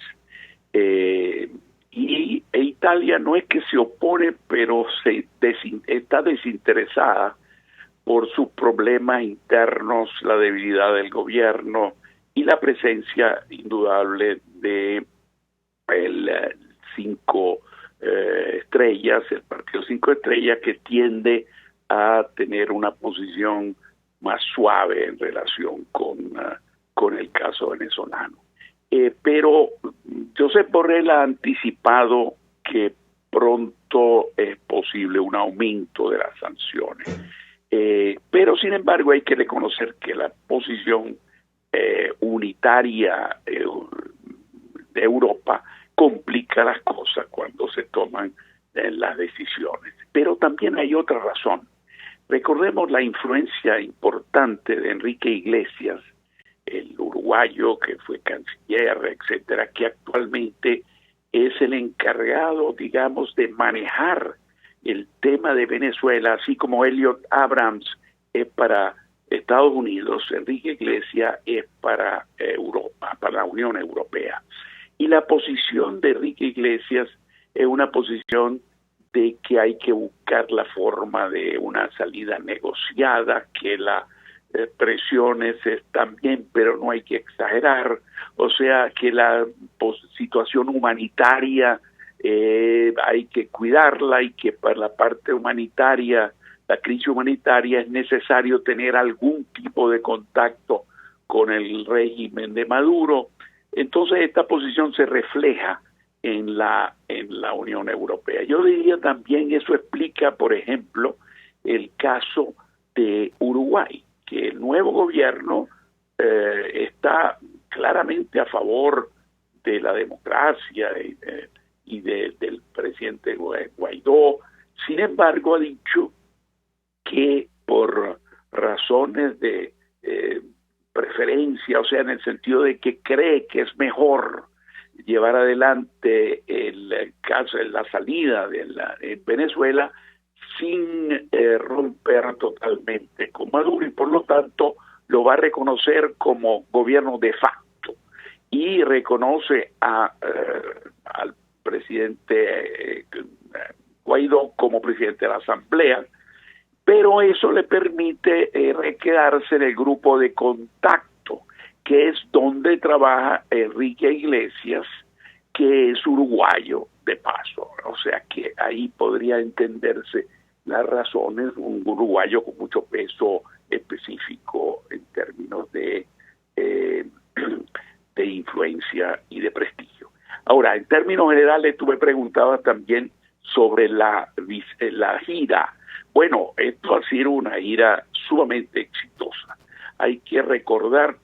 M: Y Italia no es que se opone, pero está desinteresada por sus problemas internos, la debilidad del gobierno y la presencia indudable de el 5 estrellas, el partido 5 estrellas, que tiende a tener una posición más suave en relación con el caso venezolano. Pero Josep Borrell ha anticipado que pronto es posible un aumento de las sanciones. Pero sin embargo hay que reconocer que la posición unitaria de Europa complica las cosas cuando se toman las decisiones. Pero también hay otra razón. Recordemos la influencia importante de Enrique Iglesias, el uruguayo que fue canciller, etcétera, que actualmente es el encargado, digamos, de manejar el tema de Venezuela, así como Elliot Abrams es para Estados Unidos, Enrique Iglesias es para Europa, para la Unión Europea. Y la posición de Enrique Iglesias es una posición de que hay que buscar la forma de una salida negociada, que las presiones están bien, pero no hay que exagerar, o sea, que la situación humanitaria hay que cuidarla, y que para la parte humanitaria, la crisis humanitaria, es necesario tener algún tipo de contacto con el régimen de Maduro. Entonces esta posición se refleja en la Unión Europea. Yo diría también eso explica, por ejemplo, el caso de Uruguay, que el nuevo gobierno está claramente a favor de la democracia y del presidente Guaidó. Sin embargo, ha dicho que por razones de preferencia, o sea, en el sentido de que cree que es mejor llevar adelante el caso de la salida de Venezuela sin romper totalmente con Maduro, y por lo tanto lo va a reconocer como gobierno de facto y reconoce al presidente Guaidó como presidente de la Asamblea, pero eso le permite quedarse en el grupo de contacto, que es donde trabaja Enrique Iglesias, que es uruguayo de paso. O sea que ahí podría entenderse las razones, un uruguayo con mucho peso específico en términos de influencia y de prestigio. Ahora, en términos generales, tú me preguntabas también sobre la gira. Bueno, esto ha sido una gira sumamente exitosa. Hay que recordar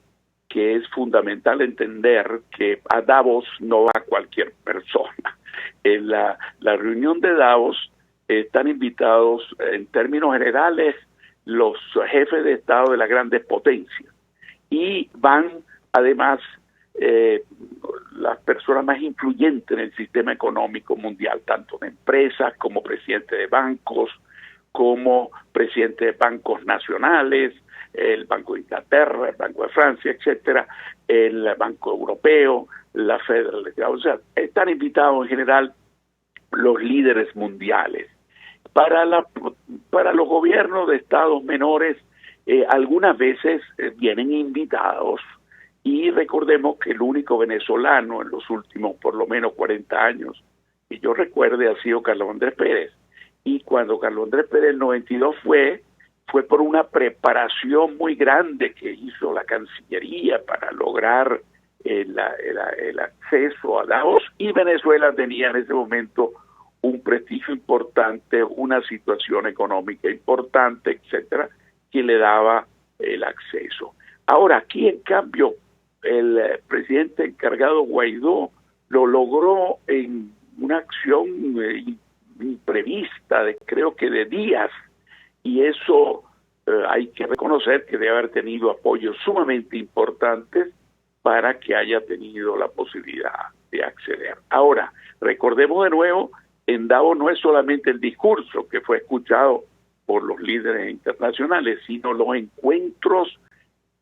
M: que es fundamental entender que a Davos no va cualquier persona. En la reunión de Davos están invitados, en términos generales, los jefes de Estado de las grandes potencias. Y van, además, las personas más influyentes en el sistema económico mundial, tanto de empresas como presidentes de bancos, como presidentes de bancos nacionales, el Banco de Inglaterra, el Banco de Francia, etcétera, el Banco Europeo, la Federal Reserve. O sea, están invitados en general los líderes mundiales. Para los gobiernos de estados menores, algunas veces vienen invitados, y recordemos que el único venezolano en los últimos por lo menos 40 años que yo recuerde ha sido Carlos Andrés Pérez. Y cuando Carlos Andrés Pérez en 92 fue por una preparación muy grande que hizo la Cancillería para lograr el acceso a Davos, y Venezuela tenía en ese momento un prestigio importante, una situación económica importante, etcétera, que le daba el acceso. Ahora, aquí en cambio, el presidente encargado Guaidó lo logró en una acción imprevista, creo que de días, y eso hay que reconocer que debe haber tenido apoyos sumamente importantes para que haya tenido la posibilidad de acceder. Ahora, recordemos de nuevo, en Davos no es solamente el discurso que fue escuchado por los líderes internacionales, sino los encuentros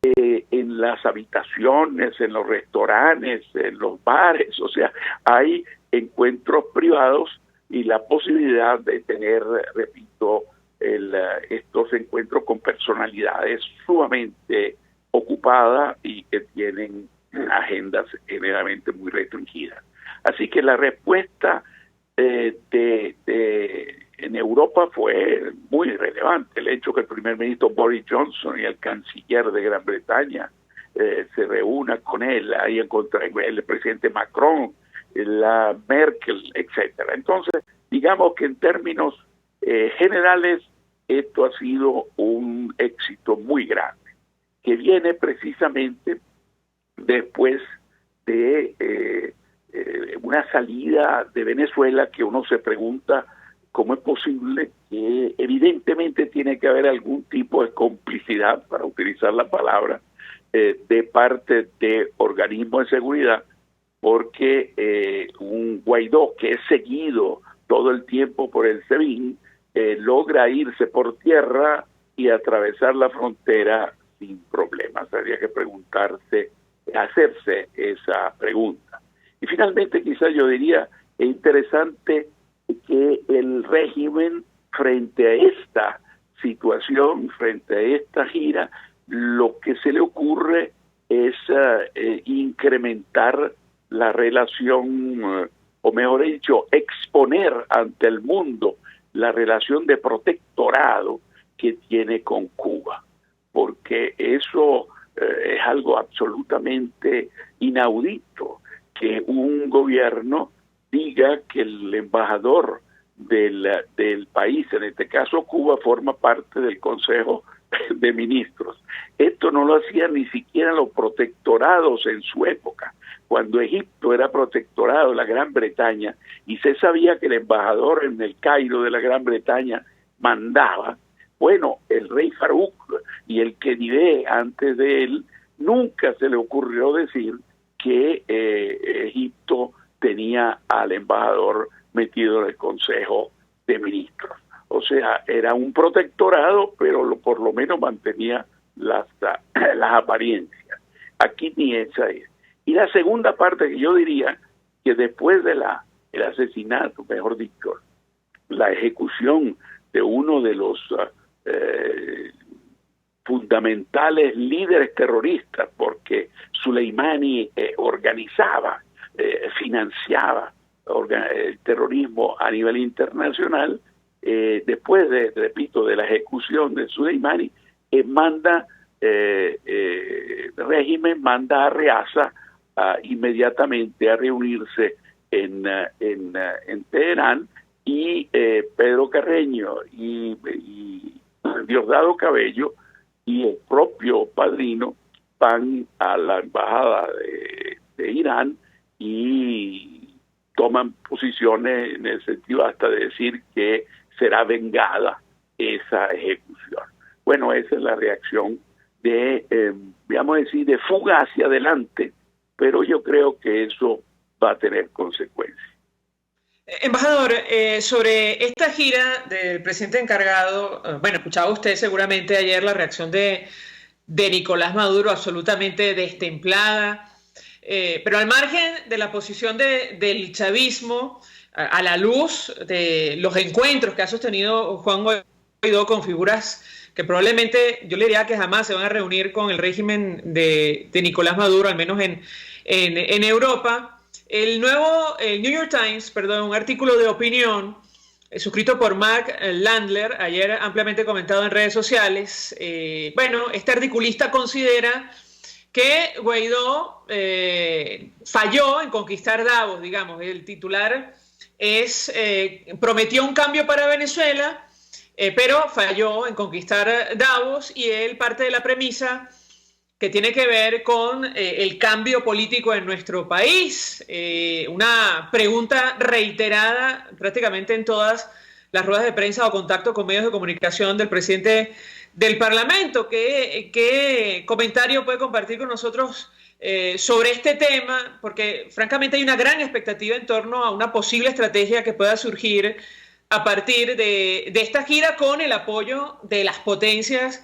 M: en las habitaciones, en los restaurantes, en los bares. O sea, hay encuentros privados y la posibilidad de tener, repito, estos encuentros con personalidades sumamente ocupadas y que tienen agendas generalmente muy restringidas. Así que la respuesta en Europa fue muy relevante. El hecho que el primer ministro Boris Johnson y el canciller de Gran Bretaña se reúnan con él, ahí encontré el presidente Macron, la Merkel, etcétera. Entonces, digamos que en términos generales, esto ha sido un éxito muy grande, que viene precisamente después de una salida de Venezuela que uno se pregunta cómo es posible, que evidentemente tiene que haber algún tipo de complicidad, para utilizar la palabra, de parte de organismos de seguridad, porque un Guaidó que es seguido todo el tiempo por el SEBIN logra irse por tierra y atravesar la frontera sin problemas. Habría que hacerse esa pregunta. Y finalmente, quizás yo diría, es interesante que el régimen, frente a esta situación, frente a esta gira, lo que se le ocurre es incrementar la relación, o mejor dicho, exponer ante el mundo la relación de protectorado que tiene con Cuba, porque eso es algo absolutamente inaudito, que un gobierno diga que el embajador del país, en este caso Cuba, forma parte del Consejo de Ministros. Esto no lo hacían ni siquiera los protectorados en su época, cuando Egipto era protectorado de la Gran Bretaña y se sabía que el embajador en el Cairo de la Gran Bretaña mandaba. Bueno, el rey Farouk y el Khedive antes de él, nunca se le ocurrió decir que Egipto tenía al embajador metido en el Consejo de Ministros. O sea, era un protectorado, pero por lo menos mantenía las apariencias. Aquí ni esa es. Y la segunda parte, que yo diría que después de el asesinato, mejor dicho, la ejecución de uno de los fundamentales líderes terroristas, porque Soleimani organizaba, financiaba el terrorismo a nivel internacional. Después de la ejecución de Soleimani, régimen manda a Reaza inmediatamente a reunirse en Teherán, y Pedro Carreño y Diosdado Cabello y el propio padrino van a la embajada de Irán y toman posiciones en el sentido hasta de decir que será vengada esa ejecución. Bueno, esa es la reacción de, digamos decir, de fuga hacia adelante, pero yo creo que eso va a tener consecuencias.
B: Embajador, sobre esta gira del presidente encargado, bueno, escuchaba usted seguramente ayer la reacción de Nicolás Maduro, absolutamente destemplada, pero al margen de la posición del chavismo, a la luz de los encuentros que ha sostenido Juan Guaidó con figuras que probablemente, yo le diría que jamás se van a reunir con el régimen de Nicolás Maduro, al menos en Europa. El New York Times, un artículo de opinión suscrito por Mark Landler, ayer ampliamente comentado en redes sociales. Este articulista considera que Guaidó falló en conquistar Davos, digamos. El titular es, prometió un cambio para Venezuela, pero falló en conquistar Davos, y él parte de la premisa que tiene que ver con el cambio político en nuestro país. Una pregunta reiterada prácticamente en todas las ruedas de prensa o contacto con medios de comunicación del presidente del Parlamento. ¿Qué comentario puede compartir con nosotros sobre este tema? Porque francamente hay una gran expectativa en torno a una posible estrategia que pueda surgir a partir de esta gira, con el apoyo de las potencias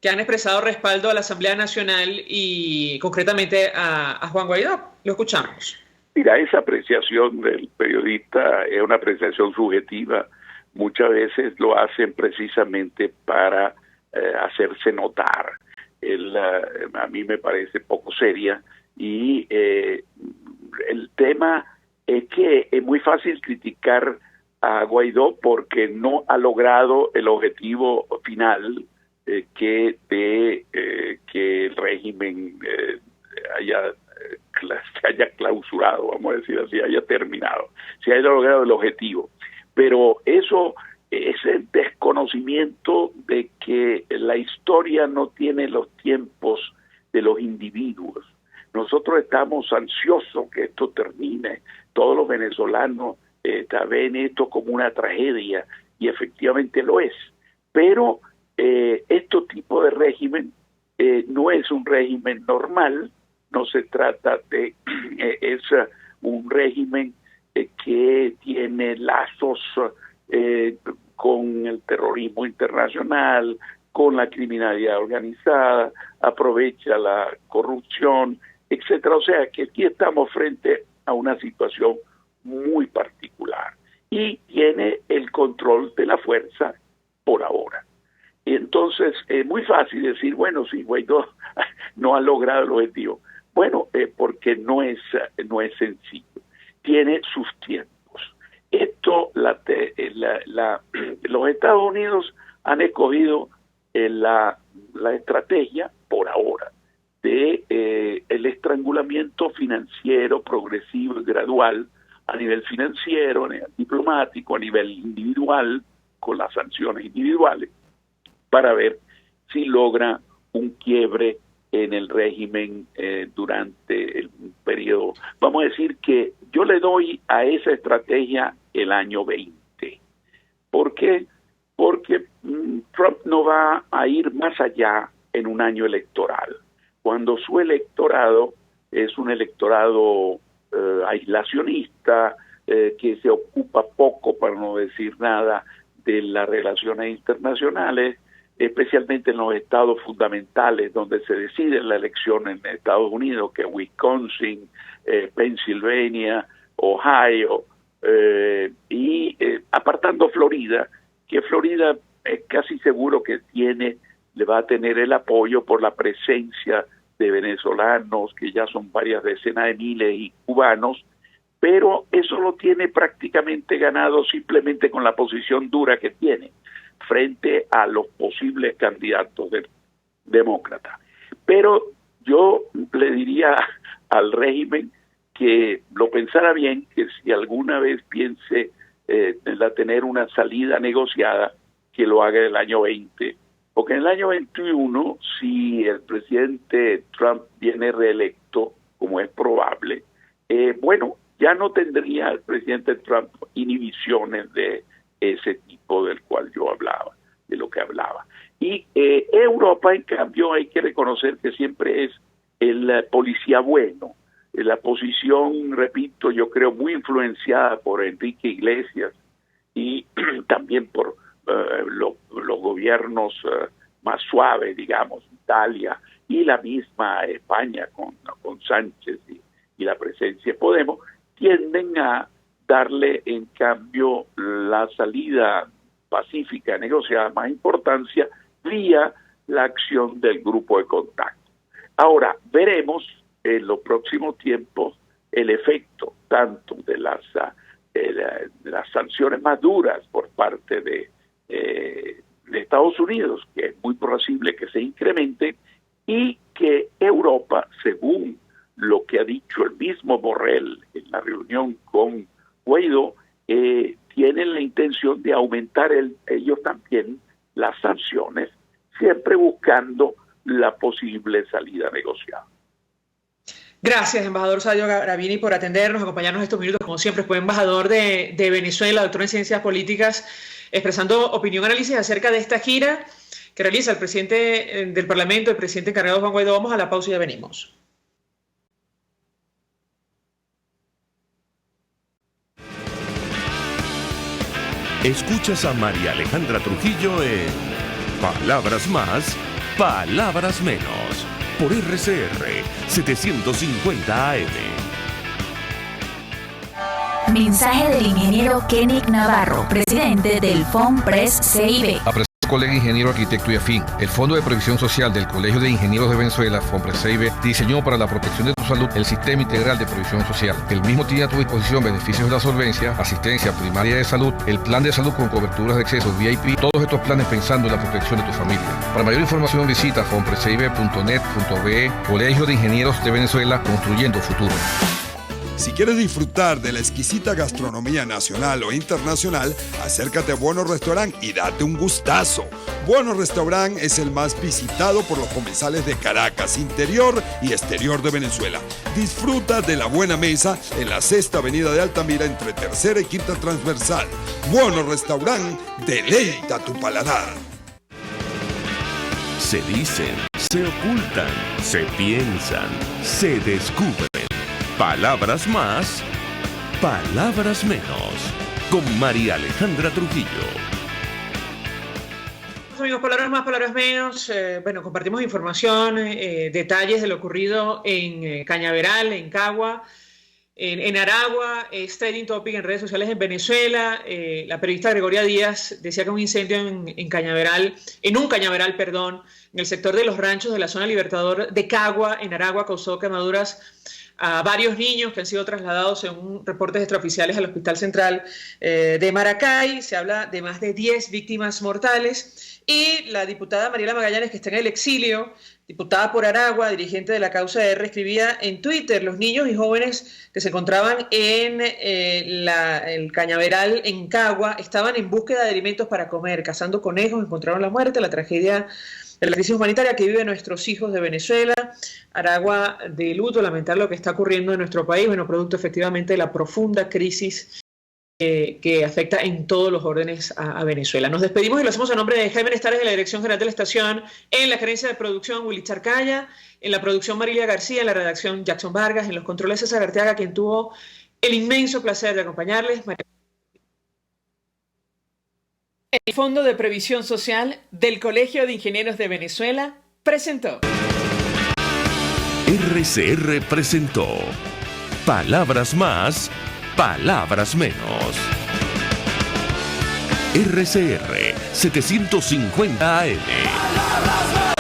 B: que han expresado respaldo a la Asamblea Nacional y concretamente a Juan Guaidó. Lo escuchamos.
M: Mira, esa apreciación del periodista es una apreciación subjetiva. Muchas veces lo hacen precisamente para hacerse notar. A mí me parece poco seria, y el tema es que es muy fácil criticar a Guaidó porque no ha logrado el objetivo final, que el régimen se haya clausurado, vamos a decir así, haya terminado, se haya logrado el objetivo. Pero eso es el desconocimiento de que la historia no tiene los tiempos de los individuos. Nosotros estamos ansiosos que esto termine. Todos los venezolanos ven esto como una tragedia, y efectivamente lo es. Pero este tipo de régimen no es un régimen normal, no se trata de es un régimen que tiene lazos con el terrorismo internacional, con la criminalidad organizada, aprovecha la corrupción, etcétera. O sea que aquí estamos frente a una situación muy particular, y tiene el control de la fuerza por ahora. Y entonces es muy fácil decir, bueno, si Guaidó no ha logrado el objetivo. Bueno, porque no es sencillo. Tiene sus tiempos. Esto, los Estados Unidos han escogido la estrategia, por ahora, de el estrangulamiento financiero progresivo y gradual a nivel financiero, a nivel diplomático, a nivel individual, con las sanciones individuales, para ver si logra un quiebre en el régimen durante el periodo. Vamos a decir que yo le doy a esa estrategia el año 20. ¿Por qué? Porque Trump no va a ir más allá en un año electoral. Cuando su electorado es un electorado aislacionista, que se ocupa poco, para no decir nada, de las relaciones internacionales, especialmente en los estados fundamentales donde se decide la elección en Estados Unidos, que es Wisconsin, Pennsylvania, Ohio, y apartando Florida, que Florida es casi seguro que le va a tener el apoyo por la presencia de venezolanos, que ya son varias decenas de miles, y cubanos, pero eso lo tiene prácticamente ganado simplemente con la posición dura que tiene frente a los posibles candidatos demócratas. Pero yo le diría al régimen que lo pensara bien, que si alguna vez piense tener una salida negociada, que lo haga el año 20, porque en el año 21, si el presidente Trump viene reelecto, como es probable, bueno, ya no tendría el presidente Trump inhibiciones de ese tipo del cual yo hablaba, de lo que hablaba. Y Europa, en cambio, hay que reconocer que siempre es el policía bueno. La posición, repito, yo creo muy influenciada por Enrique Iglesias y también por los gobiernos más suaves, digamos, Italia y la misma España con Sánchez y la presencia de Podemos, tienden a darle en cambio la salida pacífica negociada más importancia vía la acción del grupo de contacto. Ahora, veremos en los próximos tiempos el efecto tanto de las sanciones más duras por parte de Estados Unidos, que es muy posible que se incremente, y que Europa, según lo que ha dicho el mismo Borrell en la reunión con Guaidó, tienen la intención de aumentar ellos también las sanciones, siempre buscando la posible salida negociada.
B: Gracias, embajador Sadio Gravini, por atendernos, acompañarnos estos minutos. Como siempre, fue embajador de Venezuela, doctor en Ciencias Políticas, expresando opinión, análisis acerca de esta gira que realiza el presidente del Parlamento, el presidente encargado Juan Guaidó. Vamos a la pausa y ya venimos.
A: Escuchas a María Alejandra Trujillo en Palabras Más, Palabras Menos, por RCR 750 AM.
D: Mensaje del ingeniero Kenick Navarro, presidente del FOMPRES CIB.
E: Colega ingeniero, arquitecto y afín. El Fondo de Previsión Social del Colegio de Ingenieros de Venezuela, FOMPRES-CIB, diseñó para la protección de tu salud el Sistema Integral de Previsión Social. El mismo tiene a tu disposición beneficios de la solvencia, asistencia primaria de salud, el plan de salud con coberturas de acceso VIP, todos estos planes pensando en la protección de tu familia. Para mayor información visita fomprescibe.net.be. Colegio de Ingenieros de Venezuela, construyendo futuro.
N: Si quieres disfrutar de la exquisita gastronomía nacional o internacional, acércate a Buono Restaurant y date un gustazo. Buono Restaurant es el más visitado por los comensales de Caracas, interior y exterior de Venezuela. Disfruta de la buena mesa en la 6ª Avenida de Altamira entre 3ª y 5ª Transversal. Buono Restaurant, deleita tu paladar.
A: Se dicen, se ocultan, se piensan, se descubren. Palabras más, palabras menos, con María Alejandra Trujillo.
B: Amigos, palabras más, palabras menos. Bueno, compartimos información, detalles de lo ocurrido en Cañaveral, en Cagua, en Aragua. Es trending topic en redes sociales en Venezuela. La periodista Gregoria Díaz decía que un incendio en Cañaveral, en el sector de los ranchos de la zona Libertador de Cagua, en Aragua, causó quemaduras a varios niños que han sido trasladados, según reportes extraoficiales, al Hospital Central de Maracay. Se habla de más de 10 víctimas mortales. Y la diputada Mariela Magallanes, que está en el exilio, diputada por Aragua, dirigente de la causa R, escribía en Twitter: los niños y jóvenes que se encontraban en el Cañaveral, en Cagua, estaban en búsqueda de alimentos para comer, cazando conejos, encontraron la muerte, la tragedia de la crisis humanitaria que viven nuestros hijos de Venezuela. Aragua de luto, lamentar lo que está ocurriendo en nuestro país, bueno, producto efectivamente de la profunda crisis que afecta en todos los órdenes a Venezuela. Nos despedimos y lo hacemos a nombre de Jaime Nestares, de la Dirección General de la Estación, en la gerencia de producción Willy Charcaya, en la producción Marilia García, en la redacción Jackson Vargas, en los controles César Arteaga, quien tuvo el inmenso placer de acompañarles. El Fondo de Previsión Social del Colegio de Ingenieros de Venezuela presentó.
A: RCR presentó Palabras Más, Palabras Menos. RCR 750 AM.